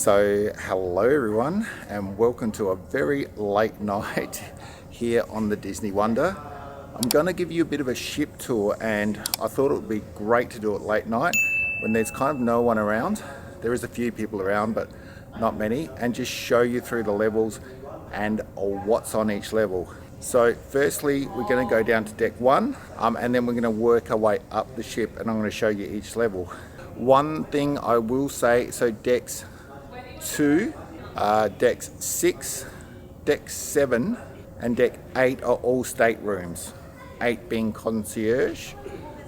So hello everyone and welcome to a very late night here on the Disney Wonder. I'm going to give you a bit of a ship tour, and I thought it would be great to do it late night when there's kind of no one around. There is a few people around but not many, and just show you through the levels and what's on each level. So firstly we're going to go down to deck 1 and then we're going to work our way up the ship, and I'm going to show you each level. One thing I will say, so decks 2, decks 6, deck 7 and deck 8 are all staterooms, 8 being concierge.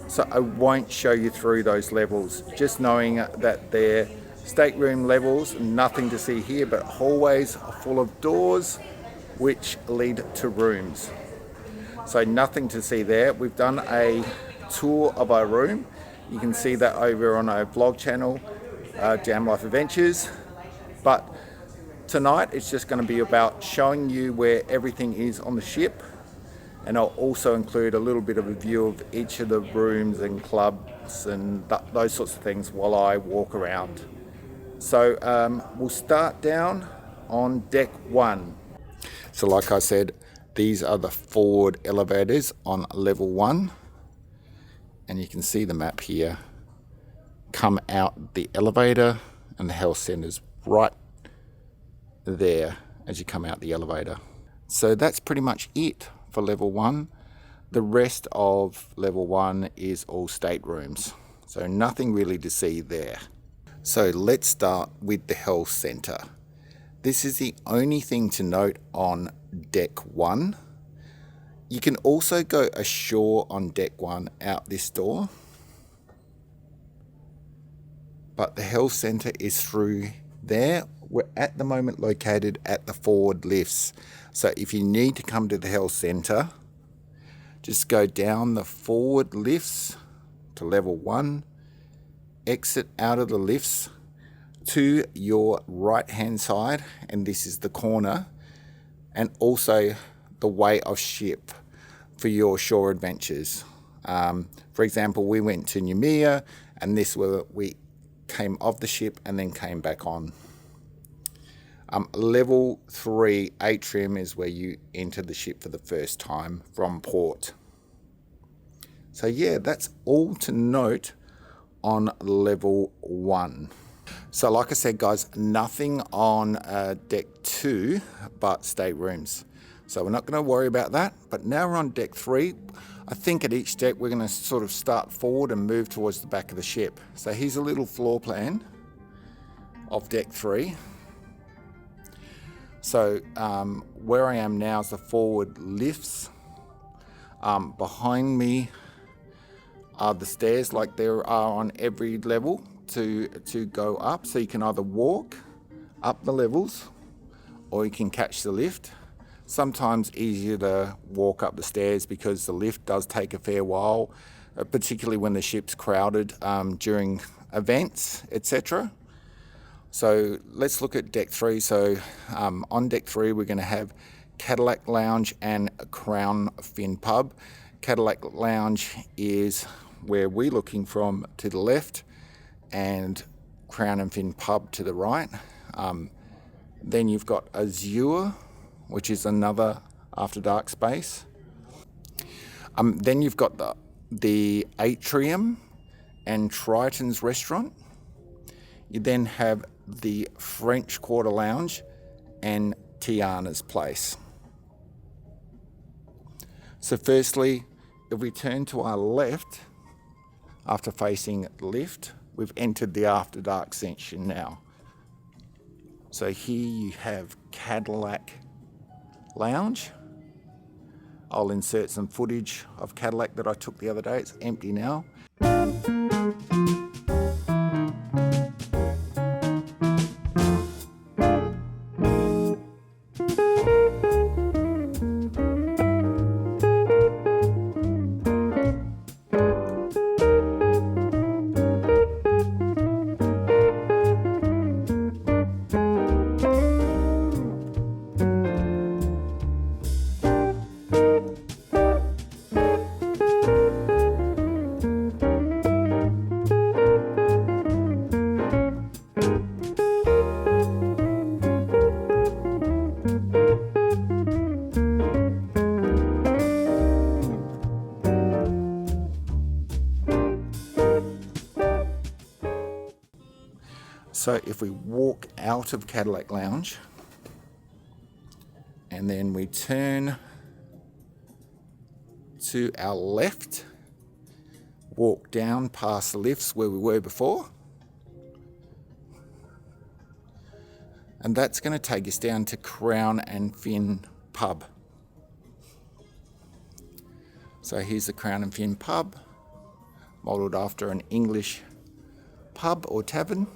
So I won't show you through those levels, just knowing that they're stateroom levels, nothing to see here, but hallways are full of doors which lead to rooms. So nothing to see there. We've done a tour of our room. You can see that over on our vlog channel, Jam Life Adventures. But tonight it's just going to be about showing you where everything is on the ship, and I'll also include a little bit of a view of each of the rooms and clubs and those sorts of things while I walk around. So we'll start down on deck 1. So like I said, these are the forward elevators on level 1, and you can see the map here. Come out the elevator and the health center's right there as you come out the elevator. So that's pretty much it for level 1. The rest of level 1 is all staterooms, so nothing really to see there. So let's start with the health center. This is the only thing to note on deck 1. You can also go ashore on deck 1 out this door, but the health center is through there. We're at the moment located at the forward lifts. So if you need to come to the health center, just go down the forward lifts to level 1, exit out of the lifts to your right hand side, and this is the corner, and also the way of ship for your shore adventures. For example, we went to Noumea, and this where we came off the ship and then came back on. Level 3 atrium is where you enter the ship for the first time from port. So yeah, that's all to note on level 1. So like I said guys, nothing on deck 2 but staterooms. So we're not going to worry about that. But now we're on deck 3. I think at each deck we're going to sort of start forward and move towards the back of the ship. So here's a little floor plan of deck 3. So where I am now is the forward lifts. Behind me are the stairs, like there are on every level to go up. So you can either walk up the levels or you can catch the lift. Sometimes easier to walk up the stairs because the lift does take a fair while, particularly when the ship's crowded during events, etc. So let's look at deck 3. So on deck 3 we're going to have Cadillac Lounge and Crown Fin Pub. Cadillac Lounge is where we're looking from to the left, and Crown and Fin Pub to the right. Then you've got Azure, which is another after dark space. Then you've got the Atrium and Triton's restaurant. You then have the French Quarter Lounge and Tiana's place. So firstly, if we turn to our left, after facing the lift, we've entered the After Dark section now. So here you have Cadillac Lounge. I'll insert some footage of Cadillac that I took the other day. It's empty now. So if we walk out of Cadillac Lounge and then we turn to our left, walk down past the lifts where we were before, and that's going to take us down to Crown and Fin pub. So here's the Crown and Fin pub, modelled after an English pub or tavern.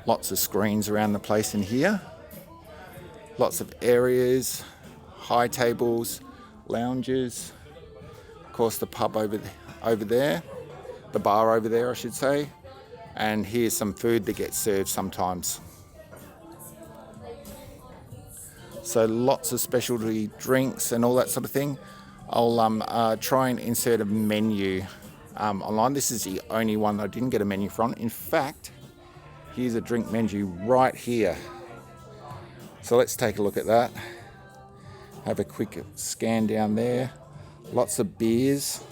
Lots of screens around the place in here. Lots of areas, high tables, lounges. Of course, the pub over there, the bar over there, I should say. And here's some food that gets served sometimes. So lots of specialty drinks and all that sort of thing. I'll try and insert a menu online. This is the only one that I didn't get a menu from. In fact, here's a drink menu right here. So let's take a look at that. Have a quick scan down there. Lots of beers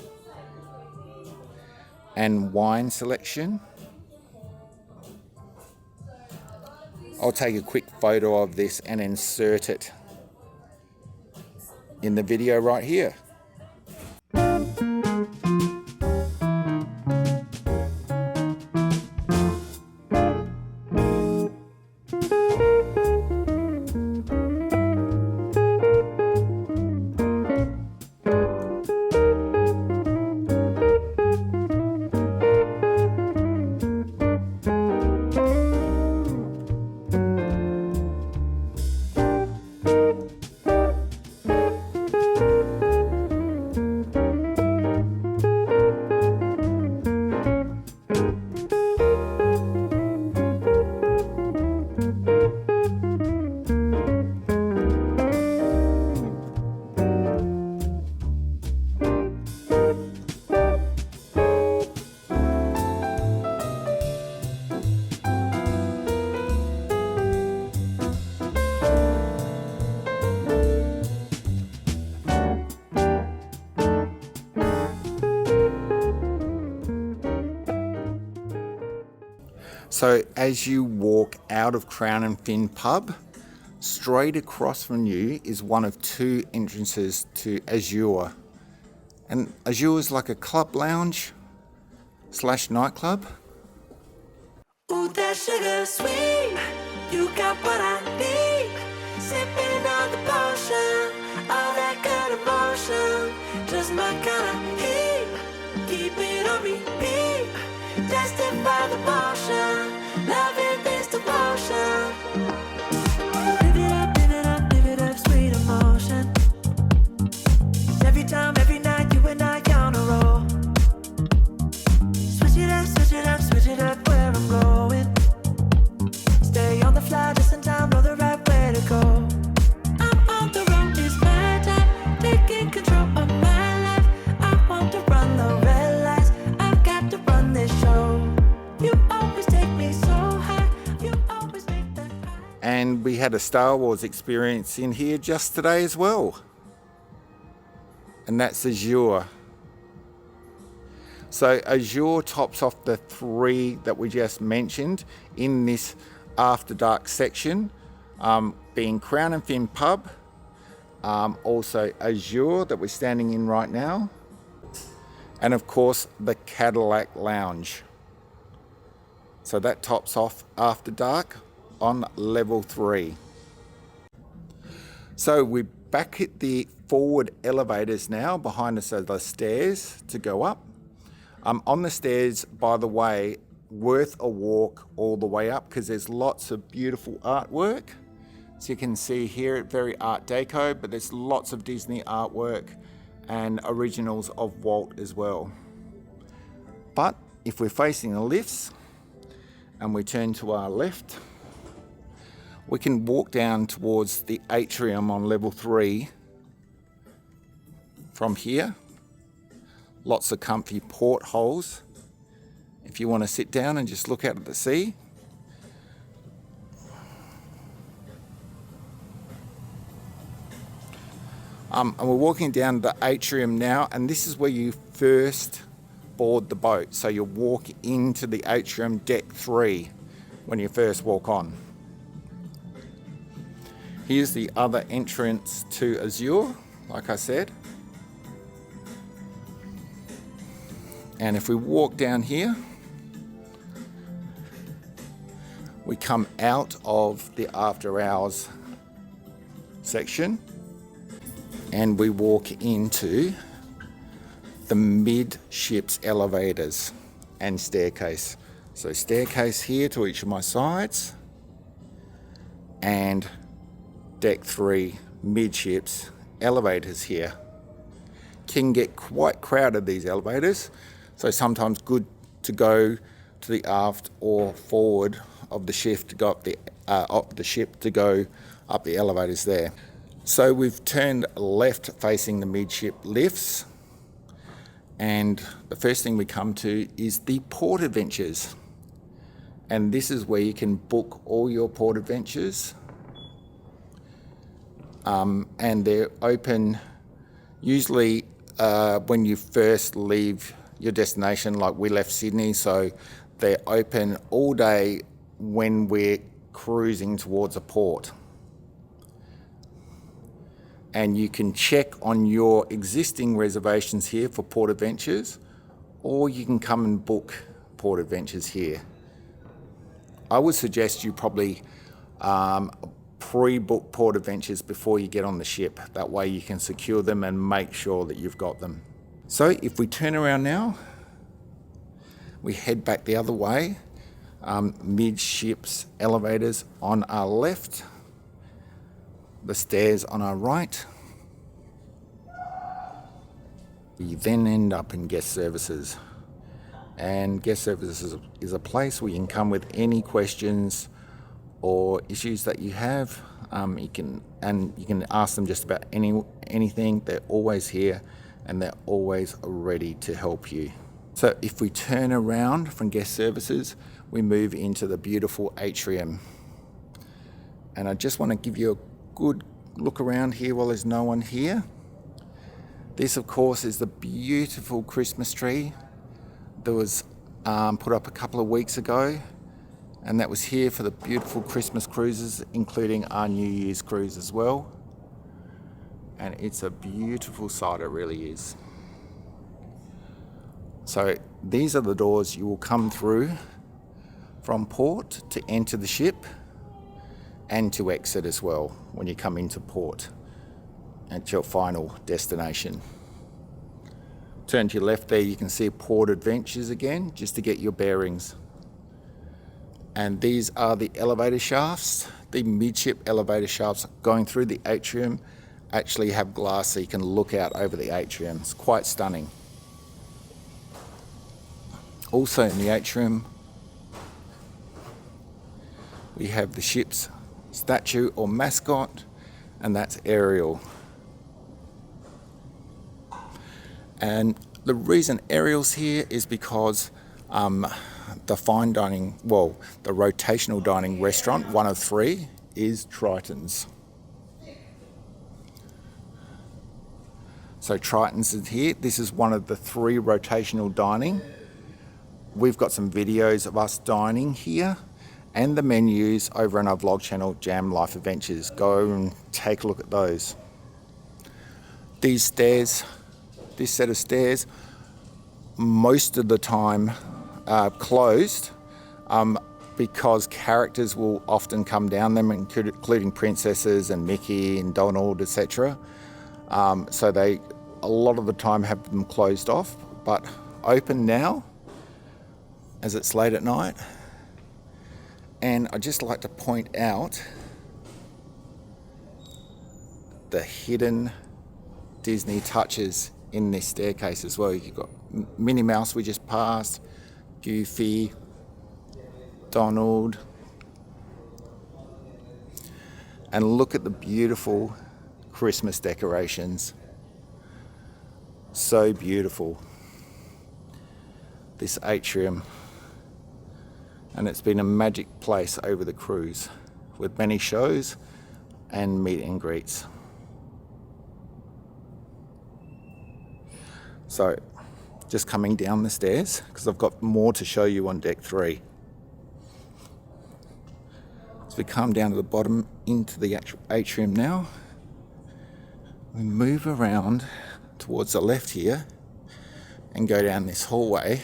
and wine selection. I'll take a quick photo of this and insert it in the video right here. So as you walk out of Crown and Fin pub, straight across from you is one of two entrances to Azure. And Azure is like a club lounge / nightclub. Ooh, that sugar sweet, you got what I need. Sipping on the potion, all that good emotion, just my kind of heat. Keep it on repeat, testify the motion, loving this devotion. Live it up, sweet emotion. Every time, every night, you and I on a roll. Switch it up where I'm going. Stay on the fly, just in time, know the right way to go. I'm on the road, it's my time, taking control of my life. I want to run the red lights, I've got to run this show. You always take me so high, you always make that high. And we had a Star Wars experience in here just today as well. And that's Azure. So Azure tops off the three that we just mentioned in this After Dark section, being Crown and Fin pub, also Azure that we're standing in right now, and of course the Cadillac Lounge. So that tops off After Dark on level 3. So we're back at the forward elevators now. Behind us are the stairs to go up. On the stairs, by the way, worth a walk all the way up because there's lots of beautiful artwork. So you can see here, very Art Deco, but there's lots of Disney artwork and originals of Walt as well. But if we're facing the lifts and we turn to our left, we can walk down towards the atrium on level 3 from here. Lots of comfy portholes if you want to sit down and just look out at the sea. And we're walking down the atrium now, and this is where you first board the boat. So you'll walk into the atrium deck 3 when you first walk on. Here's the other entrance to Azure, like I said. And if we walk down here, we come out of the after hours section and we walk into the midships elevators and staircase. So staircase here to each of my sides, and deck 3 midships elevators here. Can get quite crowded, these elevators, so sometimes good to go to the aft or forward of the ship to go up the ship to go up the elevators there. So we've turned left facing the midship lifts, and the first thing we come to is the port adventures, and this is where you can book all your port adventures, and they're open usually when you first leave your destination. Like we left Sydney, so they're open all day when we're cruising towards a port. And you can check on your existing reservations here for port adventures, or you can come and book port adventures here. I would suggest you probably pre-book port adventures before you get on the ship. That way you can secure them and make sure that you've got them. So if we turn around now, we head back the other way. Midships elevators on our left, the stairs on our right. We then end up in guest services, and guest services is a place where you can come with any questions or issues that you have. You can ask them just about anything. They're always here and they're always ready to help you. So if we turn around from guest services, we move into the beautiful atrium. And I just want to give you a good look around here while there's no one here. This, of course, is the beautiful Christmas tree that was put up a couple of weeks ago, and that was here for the beautiful Christmas cruises, including our New Year's cruise as well. And it's a beautiful sight, it really is. So these are the doors you will come through from port to enter the ship, and to exit as well when you come into port at your final destination. Turn to your left there, you can see Port Adventures again, just to get your bearings. And these are the elevator shafts. The midship elevator shafts going through the atrium actually have glass so you can look out over the atrium. It's quite stunning. Also in the atrium, we have the ship's statue or mascot, and that's Ariel. And the reason Ariel's here is because the fine dining, the rotational dining restaurant, one of 3, is Triton's. So Triton's is here. This is one of the 3 rotational dining. We've got some videos of us dining here, and the menus over on our vlog channel, Jam Life Adventures. Go and take a look at those. These stairs, this set of stairs, most of the time are closed because characters will often come down them, including princesses and Mickey and Donald, etc. So they, a lot of the time, have them closed off, but open now as it's late at night. And I'd just like to point out the hidden Disney touches in this staircase as well. You've got Minnie Mouse we just passed, Goofy, Donald. And look at the beautiful Christmas decorations. So beautiful. This atrium. And it's been a magic place over the cruise, with many shows and meet and greets. So just coming down the stairs, because I've got more to show you on deck 3. As we come down to the bottom into the actual atrium now, we move around towards the left here and go down this hallway,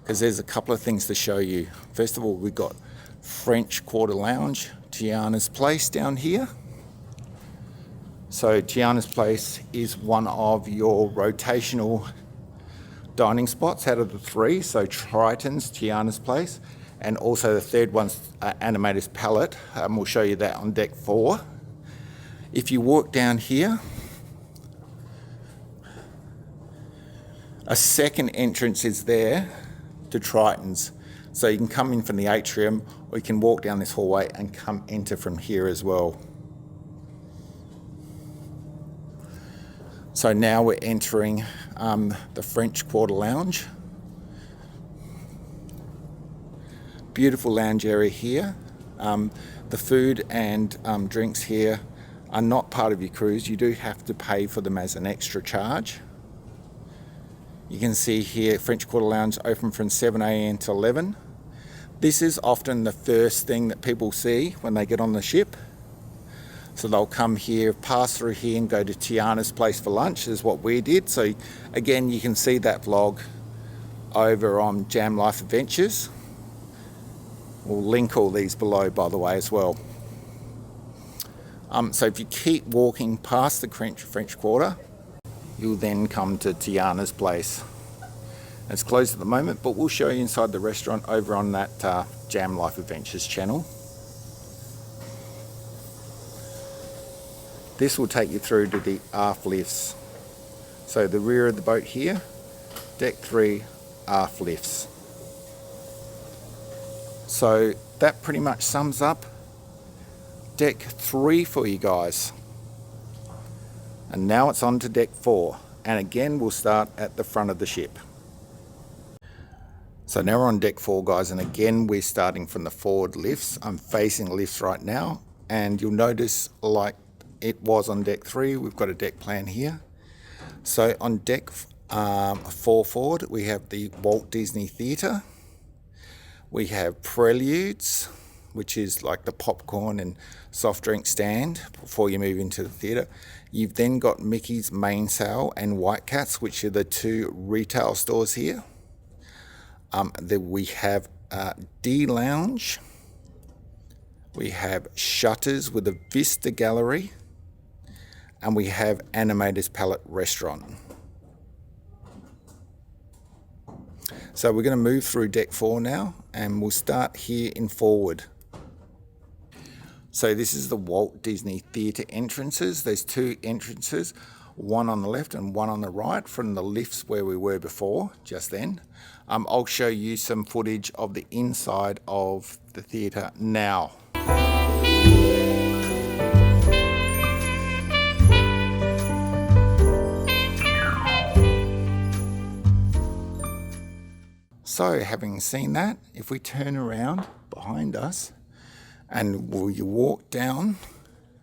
because there's a couple of things to show you. First of all, we've got French Quarter Lounge, Tiana's Place down here. So Tiana's Place is one of your rotational dining spots out of the 3. So Triton's, Tiana's Place, and also the third one's Animator's Palette. We'll show you that on deck 4. If you walk down here, a second entrance is there to Triton's. So you can come in from the atrium, or you can walk down this hallway and enter from here as well. So now we're entering the French Quarter Lounge. Beautiful lounge area here. The food and drinks here are not part of your cruise. You do have to pay for them as an extra charge. You can see here French Quarter Lounge open from 7 a.m. to 11. This is often the first thing that people see when they get on the ship. So they'll come here, pass through here and go to Tiana's Place for lunch, is what we did. So again, you can see that vlog over on Jam Life Adventures. We'll link all these below, by the way, as well. So if you keep walking past the French Quarter, you'll then come to Tiana's Place. It's closed at the moment, but we'll show you inside the restaurant over on that Jam Life Adventures channel. This will take you through to the aft lifts. So the rear of the boat here, deck 3, aft lifts. So that pretty much sums up deck 3 for you guys. And now it's on to deck 4. And again, we'll start at the front of the ship. So now we're on deck 4, guys, and again we're starting from the forward lifts. I'm facing lifts right now, and you'll notice, like it was on deck 3, we've got a deck plan here. So on deck 4 forward, we have the Walt Disney Theatre. We have Preludes, which is like the popcorn and soft drink stand before you move into the theatre. You've then got Mickey's Mainsail and White Cats, which are the 2 retail stores here. Then we have D Lounge. We have Shutters with a Vista Gallery. And we have Animator's Palette Restaurant. So we're going to move through deck 4 now, and we'll start here in forward. So this is the Walt Disney Theatre entrances. There's 2 entrances, one on the left and one on the right from the lifts where we were before, just then. I'll show you some footage of the inside of the theatre now. So having seen that, if we turn around behind us and you walk down,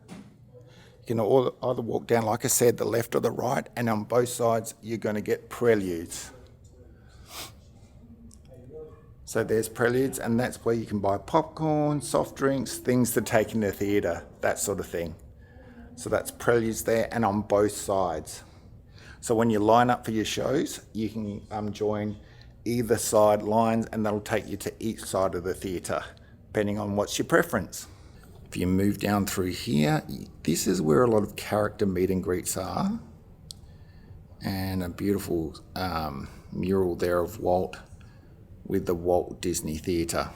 you can either walk down, like I said, the left or the right, and on both sides you're going to get Preludes. So there's Preludes, and that's where you can buy popcorn, soft drinks, things to take in the theatre, that sort of thing. So that's Preludes there, and on both sides. So when you line up for your shows, you can join either side lines, and that'll take you to each side of the theatre, depending on what's your preference. If you move down through here, this is where a lot of character meet and greets are. And a beautiful mural there of Walt with the Walt Disney Theatre.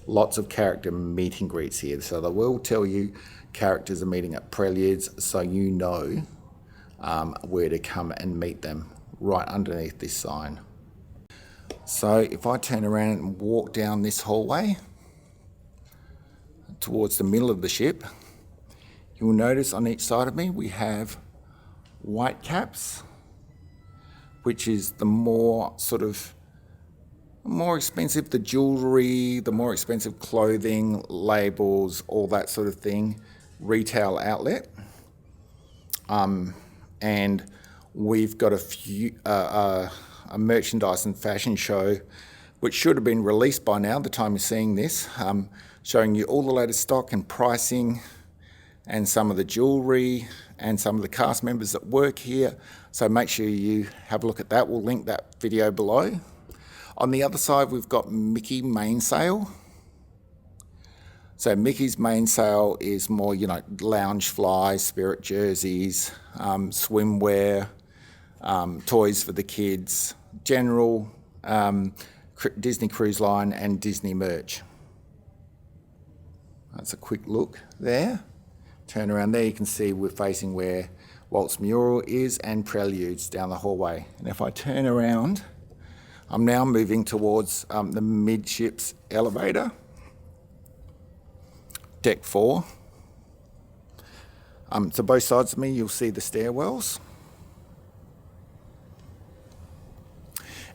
Lots of character meet and greets here. So they will tell you characters are meeting at Preludes, so you know where to come and meet them, right underneath this sign. So if I turn around and walk down this hallway towards the middle of the ship, you'll notice on each side of me we have White Caps, which is the more expensive, the jewellery, the more expensive clothing, labels, all that sort of thing, retail outlet. And we've got a merchandise and fashion show, which should have been released by now, the time you're seeing this, showing you all the latest stock and pricing and some of the jewellery and some of the cast members that work here. So make sure you have a look at that. We'll link that video below. On the other side, we've got Mickey Mainsail. So Mickey's Mainsail is more, lounge fly, spirit jerseys, swimwear, toys for the kids, general Disney Cruise Line and Disney merch. That's a quick look there. Turn around there, you can see we're facing where Walt's mural is and Preludes down the hallway. And if I turn around, I'm now moving towards the midships elevator, deck 4. So both sides of me, you'll see the stairwells.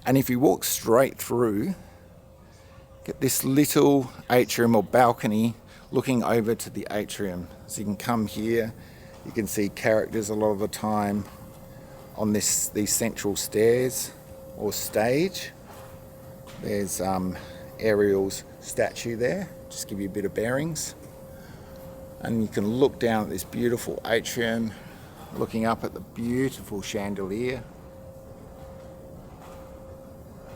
And if you walk straight through, get this little atrium or balcony looking over to the atrium. So you can come here, you can see characters a lot of the time on these central stairs or stage. There's Ariel's statue there, just give you a bit of bearings. And you can look down at this beautiful atrium, looking up at the beautiful chandelier.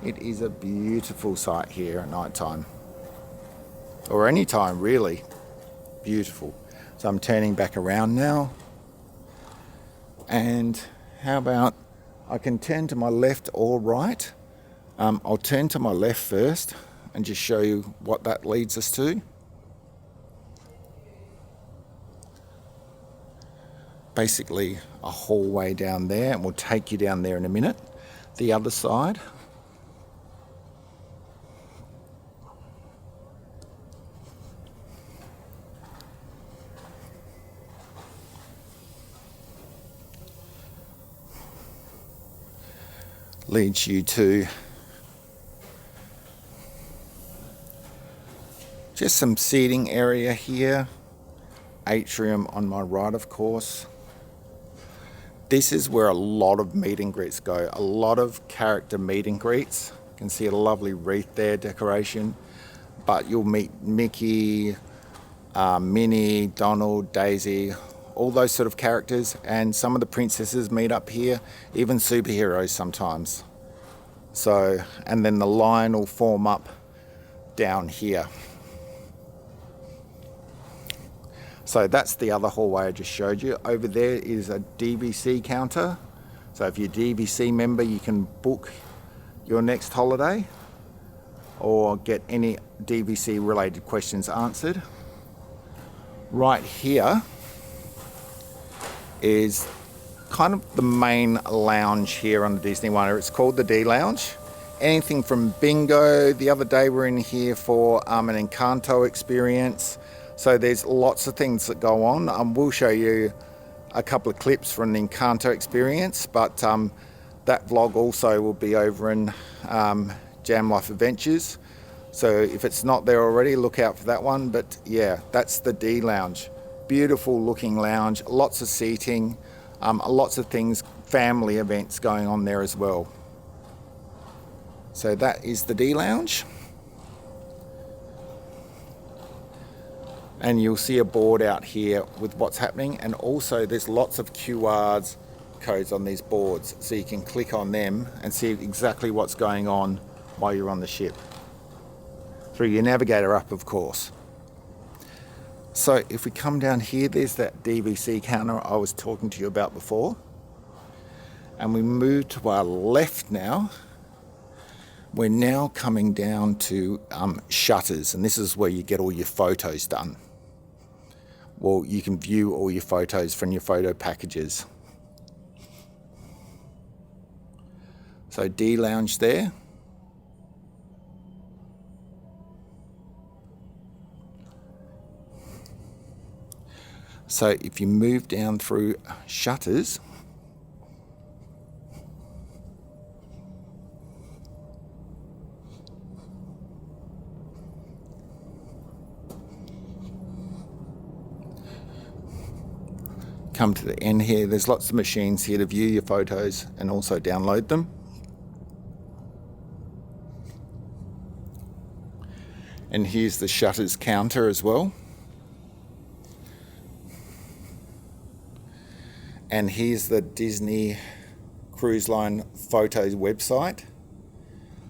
It is a beautiful sight here at night time. Or any time, really. Beautiful. So I'm turning back around now. And how about I can turn to my left or right. I'll turn to my left first and just show you what that leads us to. Basically a hallway down there, and we'll take you down there in a minute. The other side. Leads you to just some seating area here. Atrium on my right, of course. This is where a lot of meet and greets go. A lot of character meet and greets. You can see a lovely wreath there, decoration. But you'll meet Mickey, Minnie, Donald, Daisy, all those sort of characters, and some of the princesses meet up here, even superheroes sometimes. So, and then the line will form up down here. So that's the other hallway I just showed you. Over there is a DVC counter. So if you're a DVC member, you can book your next holiday or get any DVC related questions answered. Right here is kind of the main lounge here on the Disney Wonder. It's called the D Lounge. Anything from bingo. The other day we're in here for an Encanto experience. So there's lots of things that go on. We'll show you a couple of clips from the Encanto experience, but that vlog also will be over in Jam Life Adventures. So if it's not there already, look out for that one. But yeah, that's the D Lounge. Beautiful looking lounge, lots of seating, lots of things, family events going on there as well. So that is the D Lounge. And you'll see a board out here with what's happening, and also there's lots of QR codes on these boards, so you can click on them and see exactly what's going on while you're on the ship. Through your navigator app, of course. So if we come down here, there's that DVC counter I was talking to you about before. And we move to our left now. We're now coming down to shutters, and this is where you get all your photos done. Well, you can view all your photos from your photo packages. So D Lounge there. So if you move down through shutters, come to the end here, there's lots of machines here to view your photos and also download them. And here's the shutters counter as well. And here's the Disney Cruise Line Photos website.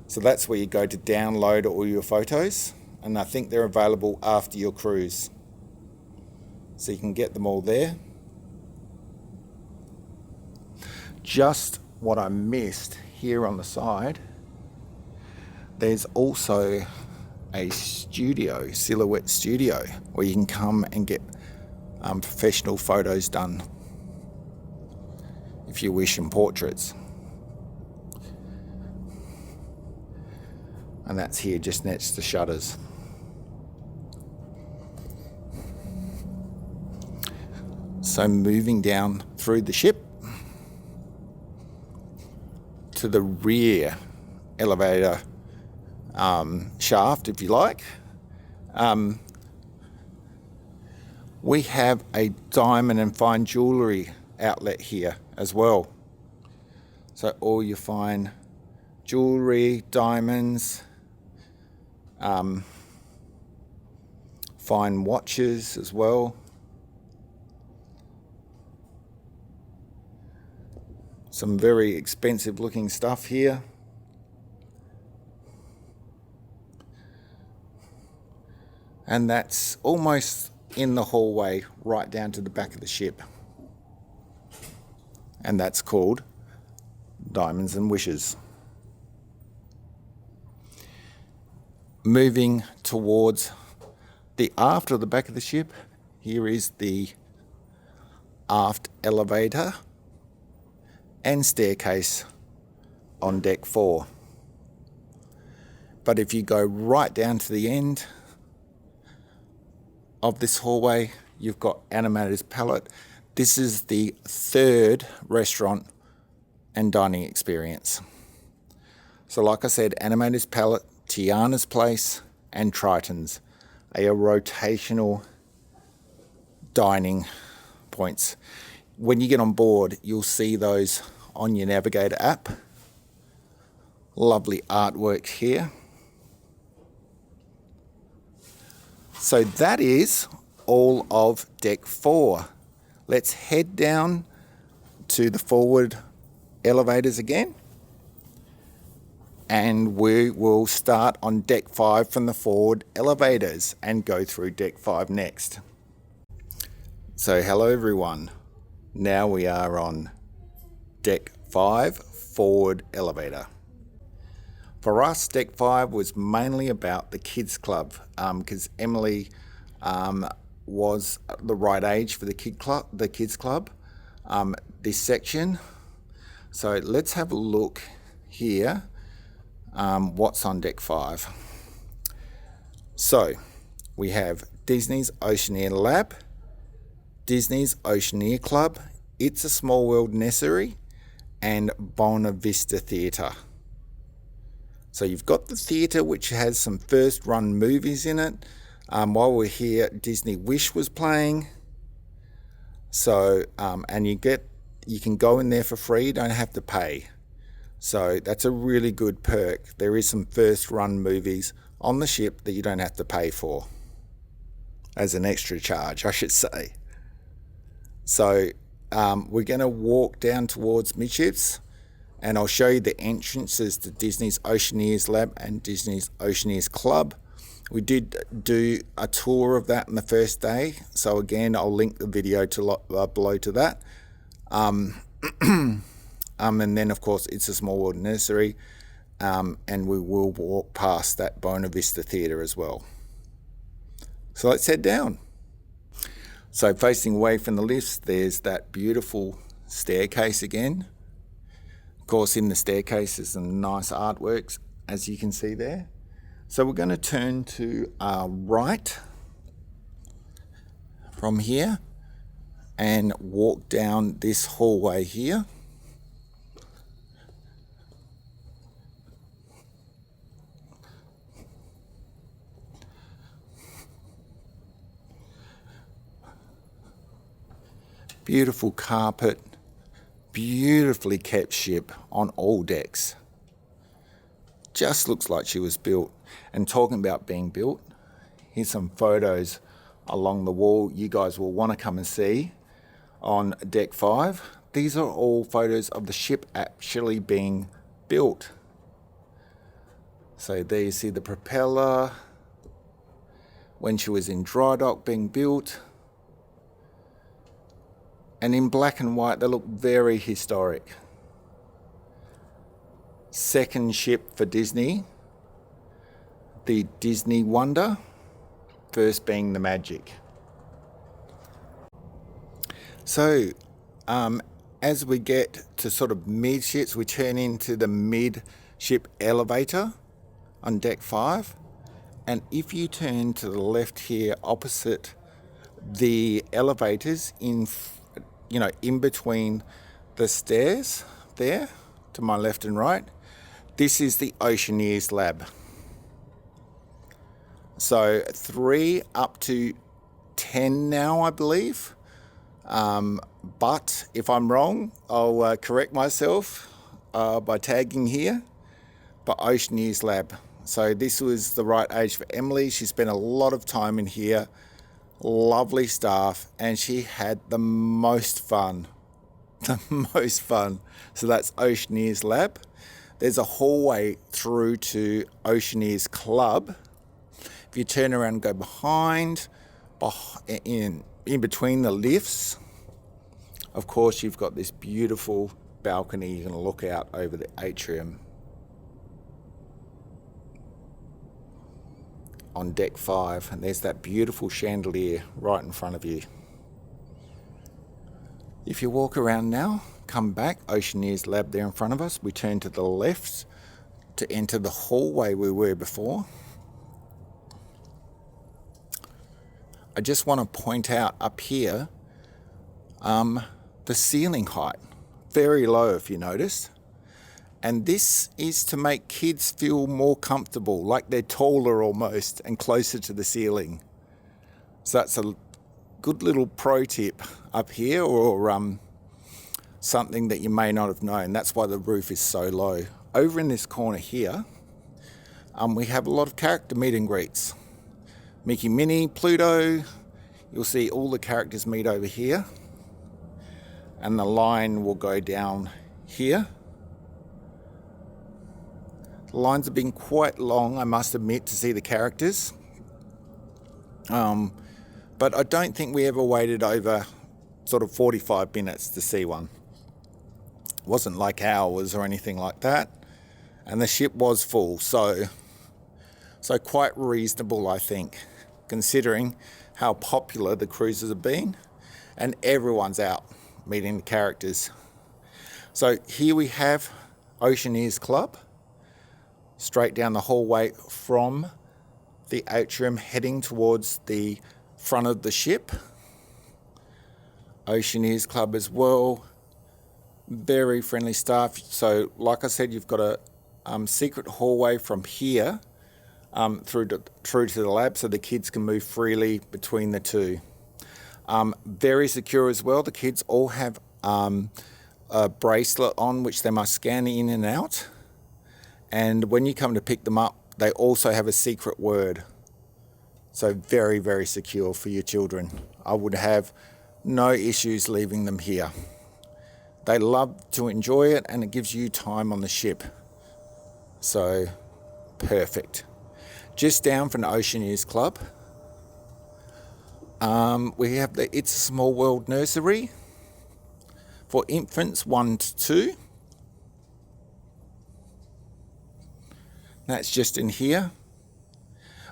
So that's where you go to download all your photos. And I think they're available after your cruise. So you can get them all there. Just what I missed here on the side, there's also a studio, Silhouette Studio, where you can come and get professional photos done if you wish, in portraits. And that's here just next to shutters. So moving down through the ship to the rear elevator shaft, if you like, we have a diamond and fine jewellery outlet here as well. So all your fine jewellery, diamonds, fine watches as well. Some very expensive looking stuff here. And that's almost in the hallway right down to the back of the ship. And that's called Diamonds and Wishes. Moving towards the aft of the back of the ship, here is the aft elevator and staircase on deck 4. But if you go right down to the end of this hallway, you've got Animator's Palette. This is the third restaurant and dining experience. So like I said, Animator's Palette, Tiana's Place and Triton's are your rotational dining points. When you get on board, you'll see those on your Navigator app. Lovely artwork here. So that is all of deck 4. Let's head down to the forward elevators again. And we will start on deck 5 from the forward elevators and go through deck 5 next. So hello everyone. Now we are on deck 5, forward elevator. For us, deck 5 was mainly about the kids club because Emily was the right age for the kids club, this section. So let's have a look here, what's on deck 5. So we have Disney's Oceaneer Lab, Disney's Oceaneer Club, It's a Small World Nursery, and Bona Vista Theatre. So you've got the theatre, which has some first run movies in it. While we're here, Disney Wish was playing. So, and you can go in there for free, you don't have to pay. So that's a really good perk. There is some first run movies on the ship that you don't have to pay for, as an extra charge, I should say. So we're going to walk down towards midships, and I'll show you the entrances to Disney's Oceaneers Lab and Disney's Oceaneers Club. We did do a tour of that on the first day, so again I'll link the video to below to that. And then of course It's a Small World Nursery, and we will walk past that Bona Vista Theatre as well. So let's head down. So facing away from the lifts, there's that beautiful staircase again. Of course, in the staircase there's some nice artworks, as you can see there. So we're going to turn to our right from here and walk down this hallway here. Beautiful carpet, beautifully kept ship on all decks. Just looks like she was built. And talking about being built, here's some photos along the wall you guys will want to come and see on deck 5. These are all photos of the ship actually being built. So there you see the propeller when she was in dry dock being built. And in black and white, they look very historic. Second ship for Disney, the Disney Wonder, first being the Magic. So, as we get to sort of midships, we turn into the midship elevator on deck 5. And if you turn to the left here, opposite the elevators, in between the stairs there, to my left and right, this is the Oceaneers lab. So 3 up to 10 now, I believe. But if I'm wrong, I'll correct myself by tagging here. But Oceaneers lab. So this was the right age for Emily. She spent a lot of time in here. Lovely staff, and she had the most fun. The most fun. So that's Oceaneers lab. There's a hallway through to Oceaneers Club. If you turn around and go behind in between the lifts, of course you've got this beautiful balcony. You're going to look out over the atrium on deck 5, and there's that beautiful chandelier right in front of you. If you walk around now, come back, Oceaneers lab there in front of us. We turn to the left to enter the hallway we were before. I just want to point out up here, the ceiling height, very low if you notice. And this is to make kids feel more comfortable, like they're taller almost and closer to the ceiling. So that's a good little pro tip up here, or something that you may not have known. That's why the roof is so low. Over in this corner here, we have a lot of character meet and greets. Mickey, Minnie, Pluto, you'll see all the characters meet over here. And the line will go down here. The lines have been quite long, I must admit, to see the characters. But I don't think we ever waited over sort of 45 minutes to see one. It wasn't like hours or anything like that. And the ship was full, so quite reasonable, I think, considering how popular the cruises have been. And everyone's out meeting the characters. So here we have Oceaneers Club, straight down the hallway from the atrium heading towards the front of the ship. Oceaneers Club as well, very friendly staff. So like I said, you've got a secret hallway from here through to the lab, so the kids can move freely between the two. Very secure as well. The kids all have a bracelet on which they must scan in and out. And when you come to pick them up, they also have a secret word. So very, very secure for your children. I would have no issues leaving them here. They love to enjoy it, and it gives you time on the ship. So perfect. Just down from the Oceaneers Club, we have the It's a Small World nursery for infants 1 to 2. That's just in here.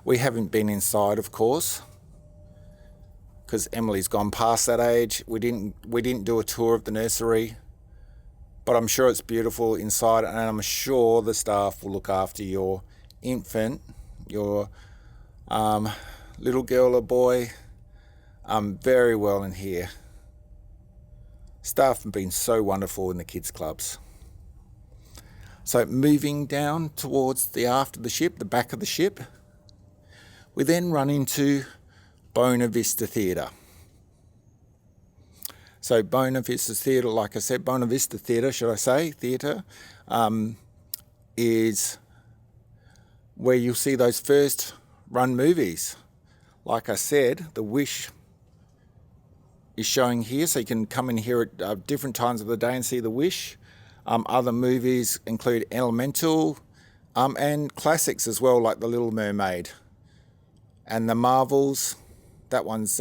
We haven't been inside, of course, because Emily's gone past that age. We didn't do a tour of the nursery, but I'm sure it's beautiful inside, and I'm sure the staff will look after your infant, your little girl or boy, very well in here. Staff have been so wonderful in the kids clubs. So moving down towards the aft of the ship, the back of the ship, we then run into Buena Vista Theatre. So Bona Vista Theatre, like I said, Bona Vista Theatre, should I say, theatre, is where you'll see those first run movies. Like I said, The Wish is showing here, so you can come in here at different times of the day and see The Wish. Other movies include Elemental, and classics as well, like The Little Mermaid. And the Marvels, that one's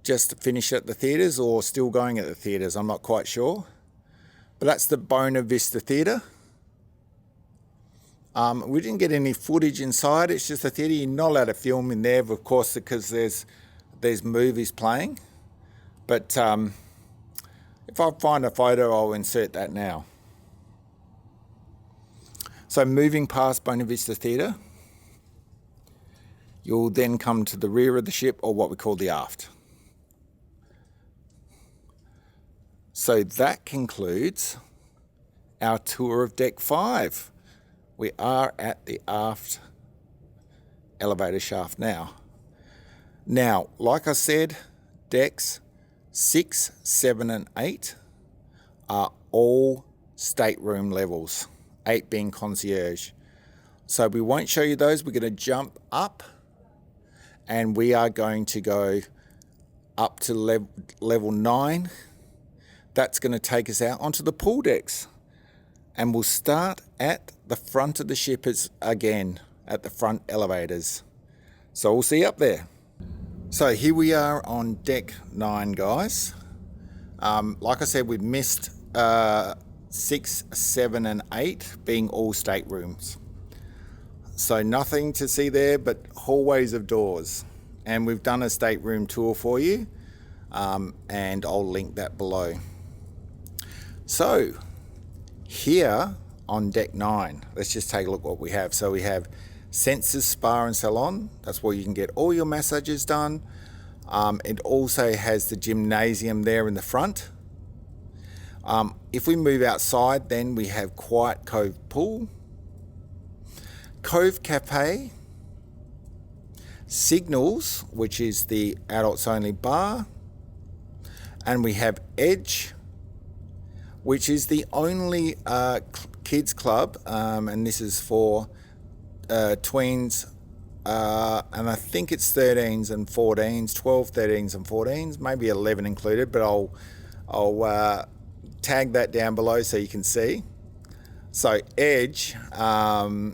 just finished at the theatres or still going at the theatres, I'm not quite sure. But that's the Bona Vista Theatre. We didn't get any footage inside, it's just a theatre. You're not allowed to film in there, of course, because there's movies playing. But if I find a photo, I'll insert that now. So moving past Bona Vista Theatre, you'll then come to the rear of the ship, or what we call the aft. So that concludes our tour of Deck 5. We are at the aft elevator shaft now. Now, like I said, decks 6, 7 and 8 are all stateroom levels, 8 being concierge. So we won't show you those. We're going to jump up and we are going to go up to level 9. That's going to take us out onto the pool decks. And we'll start at the front of the ship again, at the front elevators. So we'll see you up there. So here we are on deck 9, guys. Like I said, we've missed 6, 7 and 8 being all staterooms. So nothing to see there but hallways of doors. And we've done a stateroom tour for you, and I'll link that below. So here on deck 9, let's just take a look what we have. So we have Senses Spa and Salon. That's where you can get all your massages done. It also has the gymnasium there in the front. If we move outside, then we have Quiet Cove Pool, Cove Cafe, Signals, which is the adults only bar, and we have Edge, which is the only kids club, and this is for tweens, and I think it's 13s and 14s, 12, 13s and 14s, maybe 11 included, but I'll tag that down below so you can see. So Edge,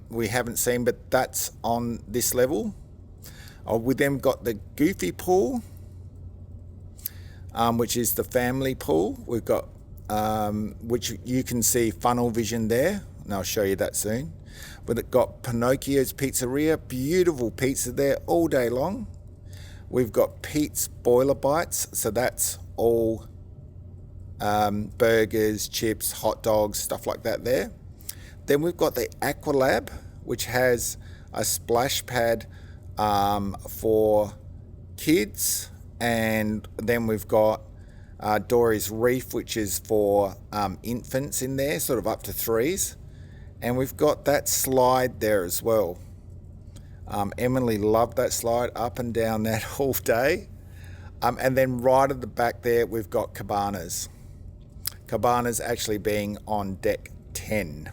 we haven't seen, but that's on this level. We then got the Goofy Pool, which is the family pool. We've got which you can see funnel vision there, and I'll show you that soon. We've got Pinocchio's Pizzeria, beautiful pizza there all day long. We've got Pete's Boiler Bites, so that's all burgers, chips, hot dogs, stuff like that there. Then we've got the Aqualab, which has a splash pad for kids, and then we've got Dory's Reef, which is for infants in there, sort of up to 3s. And we've got that slide there as well. Emily loved that slide, up and down that all day. And then right at the back there, we've got Cabanas. Cabanas actually being on deck 10.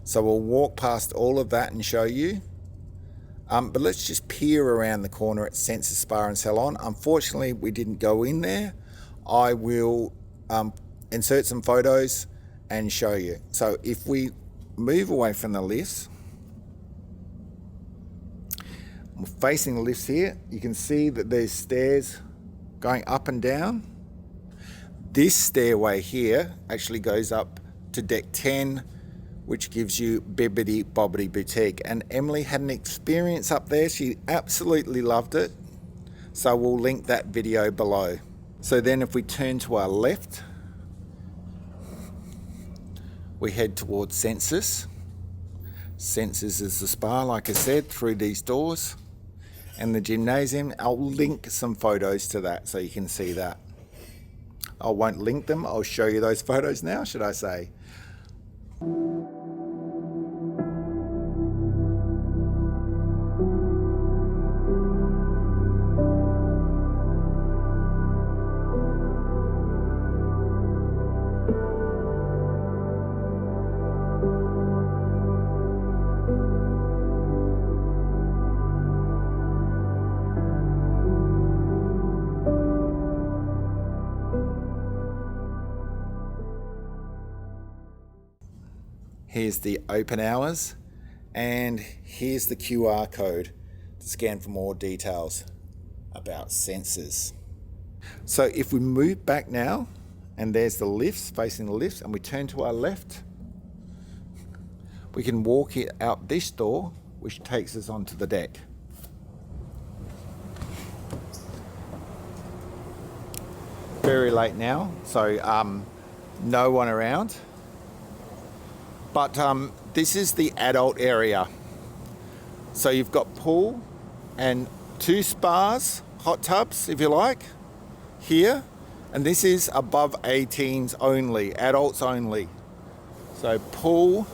So we'll walk past all of that and show you. But let's just peer around the corner at Senses Spa and Salon. Unfortunately, we didn't go in there. I will insert some photos and show you. So if we move away from the lifts, we're facing the lifts here, you can see that there's stairs going up and down. This stairway here actually goes up to deck 10, which gives you Bibbidi Bobbidi Boutique. And Emily had an experience up there. She absolutely loved it. So we'll link that video below. So then if we turn to our left, we head towards Senses. Senses is the spa, like I said, through these doors. And the gymnasium, I'll link some photos to that so you can see that. I won't link them, I'll show you those photos now, should I say. Here's the open hours, and here's the QR code to scan for more details about sensors. So if we move back now, and there's the lifts, facing the lifts, and we turn to our left, we can walk it out this door, which takes us onto the deck. Very late now, so no one around. But this is the adult area. So you've got pool and 2 spas, hot tubs if you like, here. And this is above 18s only, adults only. So pool,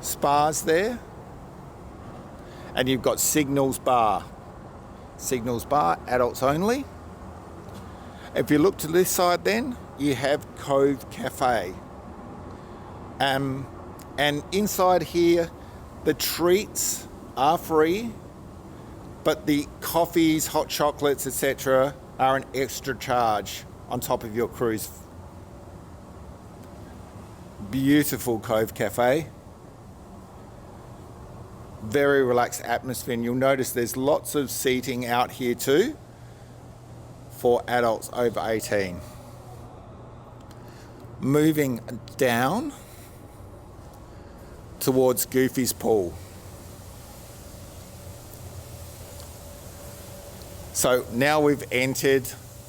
spas there. And you've got Signals Bar. Signals Bar, adults only. If you look to this side then, you have Cove Cafe. And inside here, the treats are free, but the coffees, hot chocolates, etc. are an extra charge on top of your cruise. Beautiful Cove Cafe. Very relaxed atmosphere, and you'll notice there's lots of seating out here too for adults over 18. Moving down towards Goofy's Pool. So now we've entered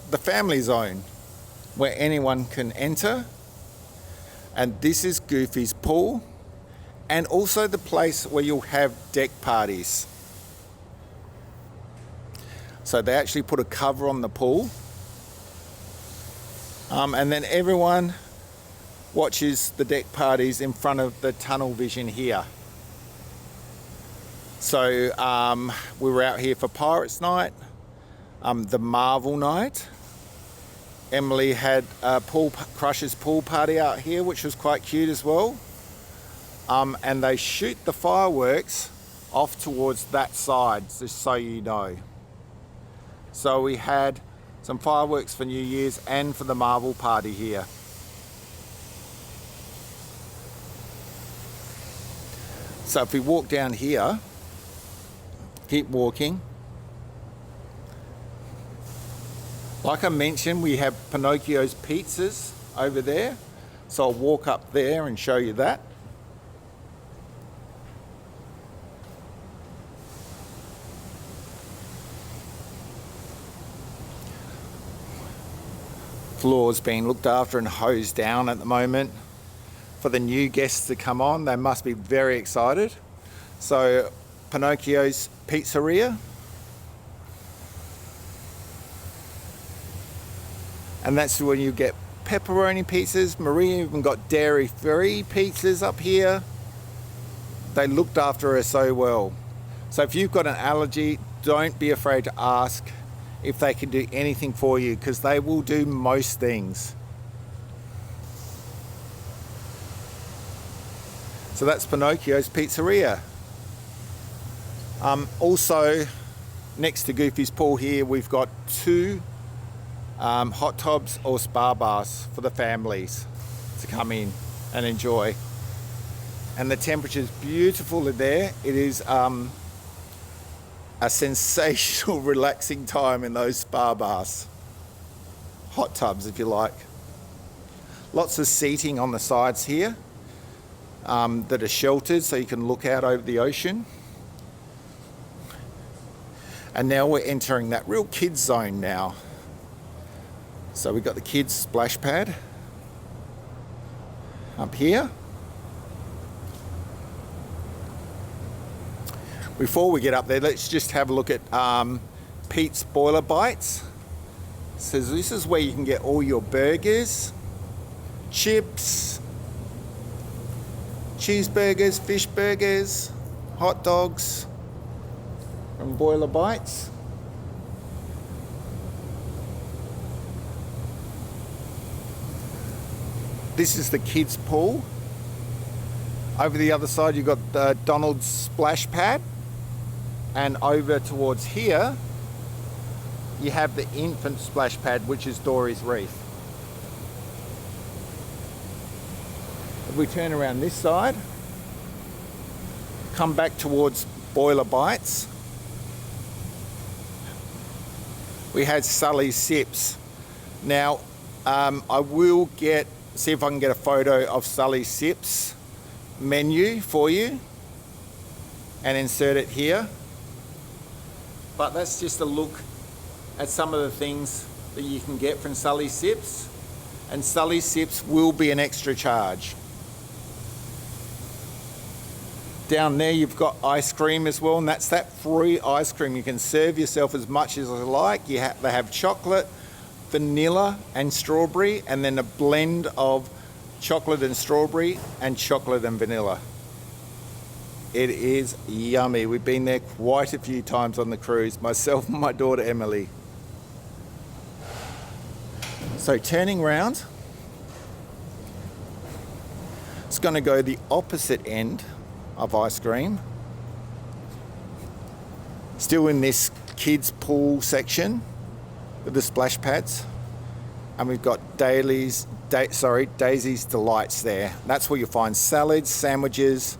the family zone where anyone can enter, and this is Goofy's Pool, and also the place where you'll have deck parties. So they actually put a cover on the pool, and then everyone watches the deck parties in front of the tunnel vision here. So we were out here for Pirates Night, the Marvel Night. Emily had a Crushers pool party out here, which was quite cute as well. And they shoot the fireworks off towards that side, just so you know. So we had some fireworks for New Year's and for the Marvel party here. So if we walk down here, keep walking. Like I mentioned, we have Pinocchio's Pizzas over there. So I'll walk up there and show you that. Floor's being looked after and hosed down at the moment. For the new guests to come on, they must be very excited. So Pinocchio's Pizzeria. And that's when you get pepperoni pizzas. Maria even got dairy-free pizzas up here. They looked after her so well. So if you've got an allergy, don't be afraid to ask if they can do anything for you, because they will do most things. So that's Pinocchio's Pizzeria. Also, next to Goofy's Pool here, we've got 2 hot tubs or spa bars for the families to come in and enjoy. And the temperature's beautiful in there. It is a sensational relaxing time in those spa bars. Hot tubs, if you like. Lots of seating on the sides here that are sheltered so you can look out over the ocean. And now we're entering that real kids zone now. So we've got the kids splash pad up here. Before we get up there, let's just have a look at Pete's Boiler Bites. So this is where you can get all your burgers, chips, cheeseburgers, fish burgers, hot dogs from Boiler Bites. This is the kids' pool. Over the other side you've got the Donald's splash pad, and over towards here you have the infant splash pad, which is Dory's Reef. If we turn around this side, come back towards Boiler Bites, we had Sully's Sips. Now, I will see if I can get a photo of Sully's Sips menu for you and insert it here. But that's just a look at some of the things that you can get from Sully's Sips. And Sully's Sips will be an extra charge. Down there you've got ice cream as well, and that's that free ice cream. You can serve yourself as much as you like. They have chocolate, vanilla and strawberry, and then a blend of chocolate and strawberry and chocolate and vanilla. It is yummy. We've been there quite a few times on the cruise, myself and my daughter Emily. So turning round, it's going to go the opposite end of ice cream. Still in this kids pool section with the splash pads, and we've got Daisy's Delights there. That's where you'll find salads, sandwiches,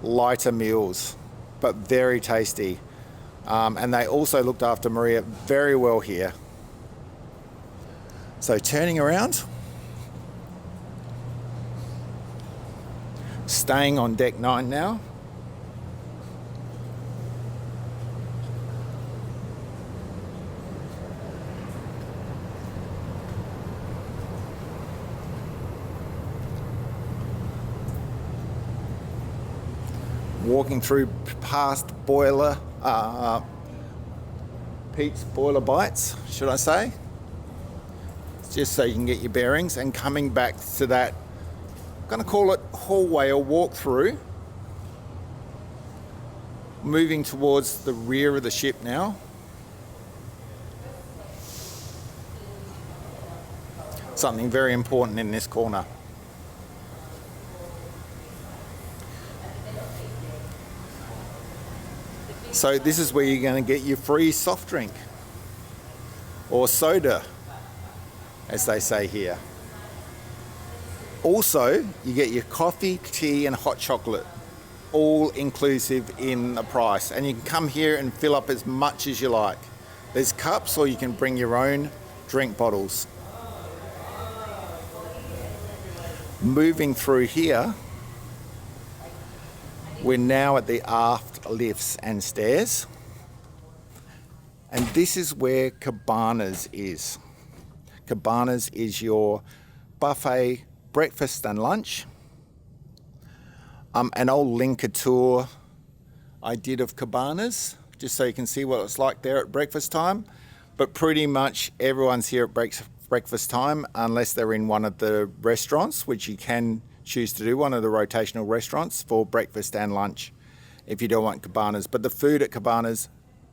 lighter meals, but very tasty. And they also looked after Maria very well here. So turning around, staying on deck 9 now. Walking through past Pete's Boiler Bites, should I say, just so you can get your bearings, and coming back to that, I'm going to call it hallway or walk through, moving towards the rear of the ship now. Something very important in this corner. So this is where you're going to get your free soft drink, or soda, as they say here. Also, you get your coffee, tea and hot chocolate, all inclusive in the price. And you can come here and fill up as much as you like. There's cups, or you can bring your own drink bottles. Moving through here, we're now at the aft lifts and stairs. And this is where Cabanas is. Cabanas is your buffet breakfast and lunch. And I'll link a tour I did of Cabanas, just so you can see what it's like there at breakfast time. But pretty much everyone's here at breakfast time, unless they're in one of the restaurants, which you can choose to do, one of the rotational restaurants for breakfast and lunch if you don't want Cabanas. But the food at Cabanas,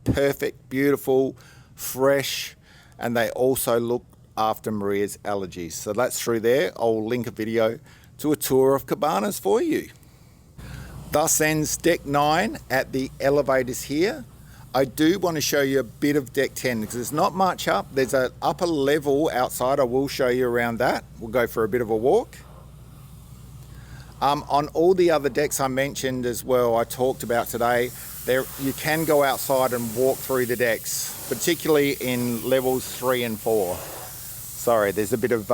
perfect, beautiful, fresh, and they also look after Maria's allergies. So that's through there. I'll link a video to a tour of Cabanas for you. Thus ends deck 9 at the elevators here. I do want to show you a bit of deck 10 because there's not much up. There's an upper level outside. I will show you around that. We'll go for a bit of a walk. On all the other decks I mentioned as well, I talked about today, you can go outside and walk through the decks, particularly in levels 3 and 4. Sorry, there's a bit of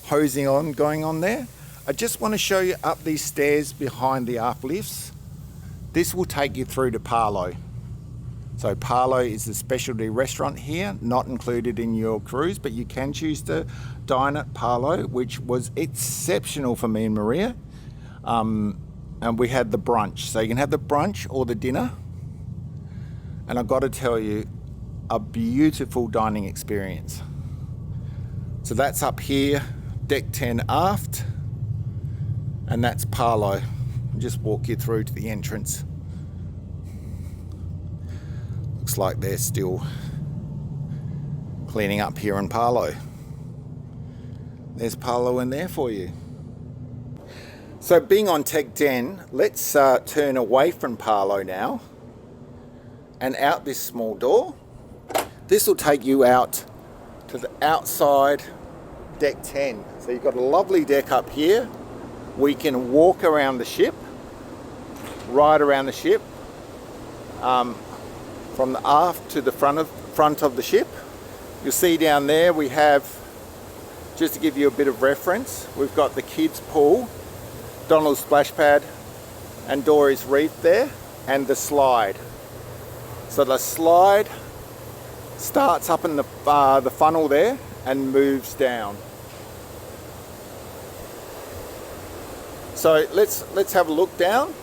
hosing on going on there. I just want to show you up these stairs behind the aft lifts. This will take you through to Palo. So Palo is the specialty restaurant here, not included in your cruise, but you can choose to dine at Palo, which was exceptional for me and Maria. And we had the brunch. So you can have the brunch or the dinner. And I've got to tell you, a beautiful dining experience. So that's up here, deck 10 aft, and that's Palo. I'll just walk you through to the entrance. Looks like they're still cleaning up here in Palo. There's Palo in there for you. So being on deck 10, let's turn away from Palo now and out this small door. This will take you out to the outside deck 10. So you've got a lovely deck up here we can walk around the ship, ride around the ship, from the aft to the front of the ship. You'll see down there we have, just to give you a bit of reference, we've got the kids pool, Donald's splash pad and Dory's reef there, and the slide. So the slide starts up in the funnel there and moves down. So let's have a look down.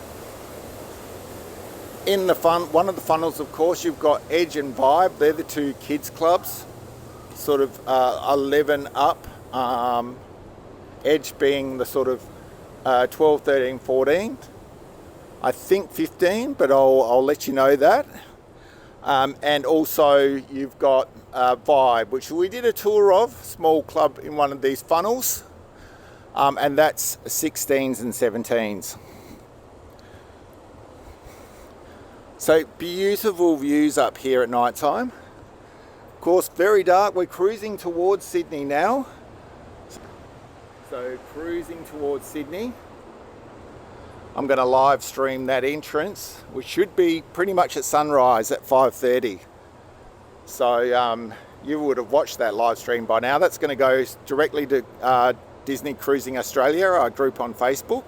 In the one of the funnels, of course, you've got Edge and Vibe. They're the two kids clubs, sort of 11 up. Edge being the sort of 12, 13, 14. I think 15, but I'll let you know that. And also you've got Vibe, which we did a tour of, small club in one of these funnels. And that's 16s and 17s. So beautiful views up here at night time. Of course, very dark. We're cruising towards Sydney now. So cruising towards Sydney. I'm going to live stream that entrance, which should be pretty much at sunrise at 5:30. So you would have watched that live stream by now. That's going to go directly to Disney Cruising Australia, our group on Facebook.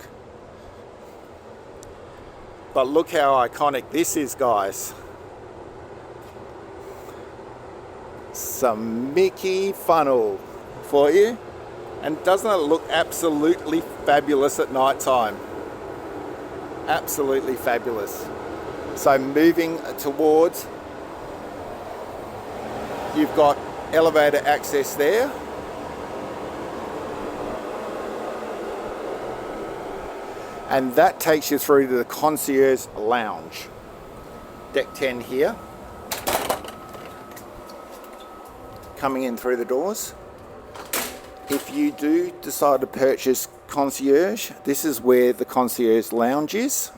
But look how iconic this is, guys. Some Mickey funnel for you. And doesn't it look absolutely fabulous at night time? Absolutely fabulous. So moving towards, you've got elevator access there. And that takes you through to the concierge lounge. Deck 10 here. Coming in through the doors. If you do decide to purchase concierge, this is where the concierge lounge is.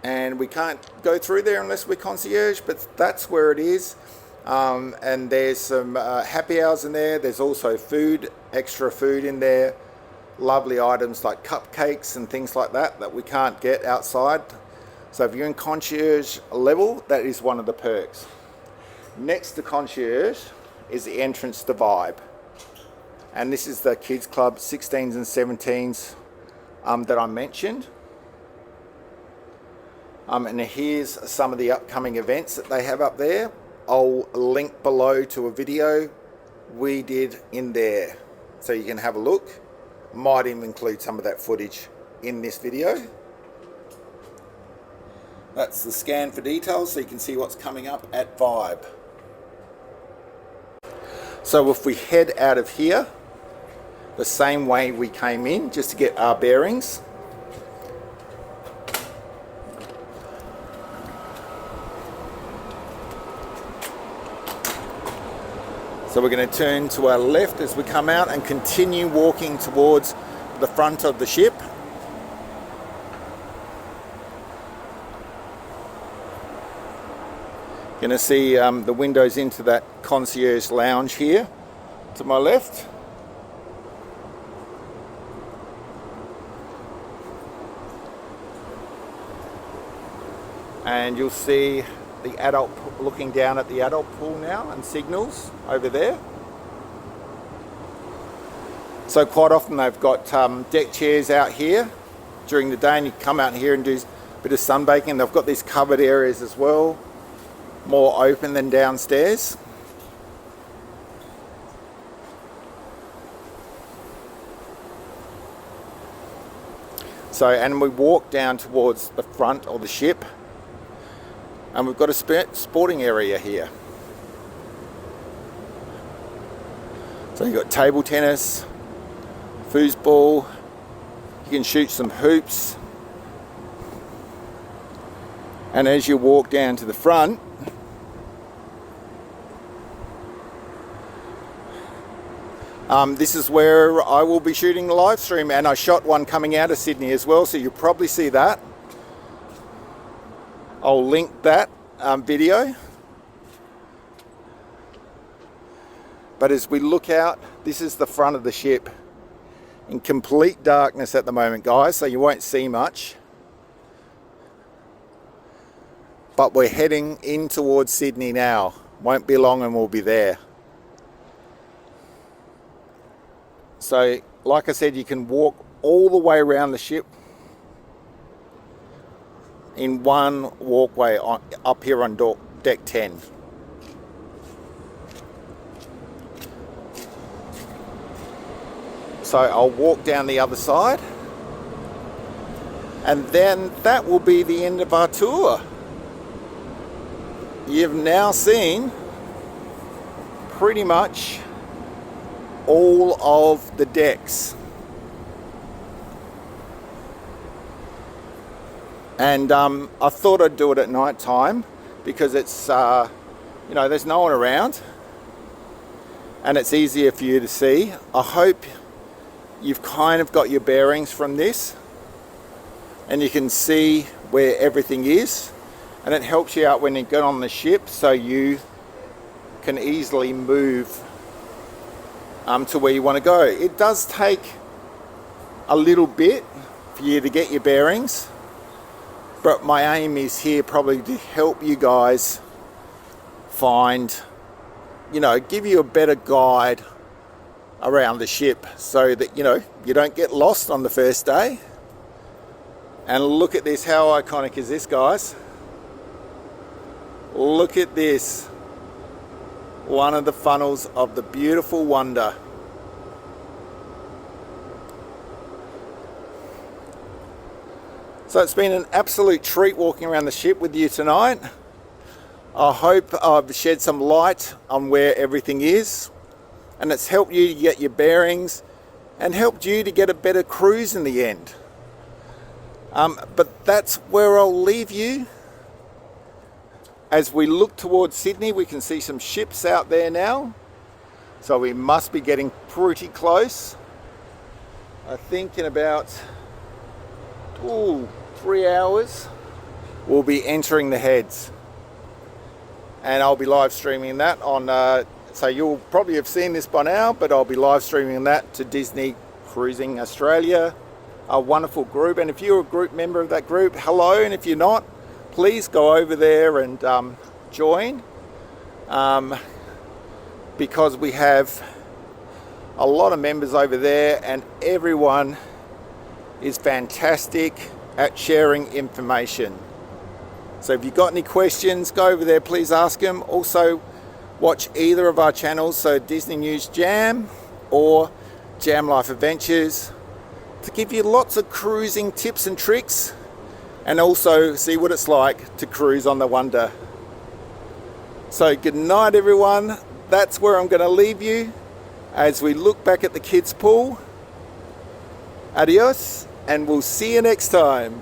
And we can't go through there unless we're concierge, but that's where it is. And there's some happy hours in there. There's also food, extra food in there. Lovely items like cupcakes and things like that we can't get outside. So if you're in concierge level, that is one of the perks. Next to concierge is the entrance to Vibe. And this is the kids club 16s and 17s that I mentioned. And here's some of the upcoming events that they have up there. I'll link below to a video we did in there, so you can have a look. Might even include some of that footage in this video. That's the scan for details, so you can see what's coming up at Vibe. So if we head out of here the same way we came in, just to get our bearings. So we're going to turn to our left as we come out and continue walking towards the front of the ship. Going to see the windows into that concierge lounge here to my left. And you'll see the adult, looking down at the adult pool now, and signals over there. So quite often they've got deck chairs out here during the day, and you come out here and do a bit of sunbaking. They've got these covered areas as well, more open than downstairs. So, and we walk down towards the front of the ship. And we've got a sporting area here. So you've got table tennis, foosball, you can shoot some hoops. And as you walk down to the front, this is where I will be shooting the live stream, and I shot one coming out of Sydney as well, so you'll probably see that. I'll link that video. But as we look out, this is the front of the ship. in complete darkness at the moment, guys, so you won't see much. But we're heading in towards Sydney now. Won't be long and we'll be there. So, like I said, you can walk all the way around the ship in one walkway up here on deck 10. So I'll walk down the other side, and then that will be the end of our tour. You've now seen pretty much all of the decks. And I thought I'd do it at night time because it's, you know, there's no one around and it's easier for you to see. I hope you've kind of got your bearings from this and you can see where everything is, and it helps you out when you get on the ship so you can easily move to where you want to go. It does take a little bit for you to get your bearings, but my aim is here probably to help you guys find, you know, give you a better guide around the ship so that, you know, you don't get lost on the first day. And look at this, how iconic is this, guys? Look at this, one of the funnels of the beautiful Wonder. So it's been an absolute treat walking around the ship with you tonight. I hope I've shed some light on where everything is, and it's helped you to get your bearings and helped you to get a better cruise in the end. But that's where I'll leave you. As we look towards Sydney, we can see some ships out there now, so we must be getting pretty close. I think in about 3 hours we'll be entering the Heads, and I'll be live streaming that on so you'll probably have seen this by now, but I'll be live streaming that to Disney Cruising Australia, a wonderful group. And if you're a group member of that group, hello, and if you're not, please go over there and join, because we have a lot of members over there and everyone is fantastic at sharing information. So if you've got any questions, go over there, please ask them. Also, watch either of our channels, so Disney News Jam or Jam Life Adventures, to give you lots of cruising tips and tricks, and also see what it's like to cruise on the Wonder. So good night, everyone. That's where I'm going to leave you as we look back at the kids' pool. Adios, and we'll see you next time.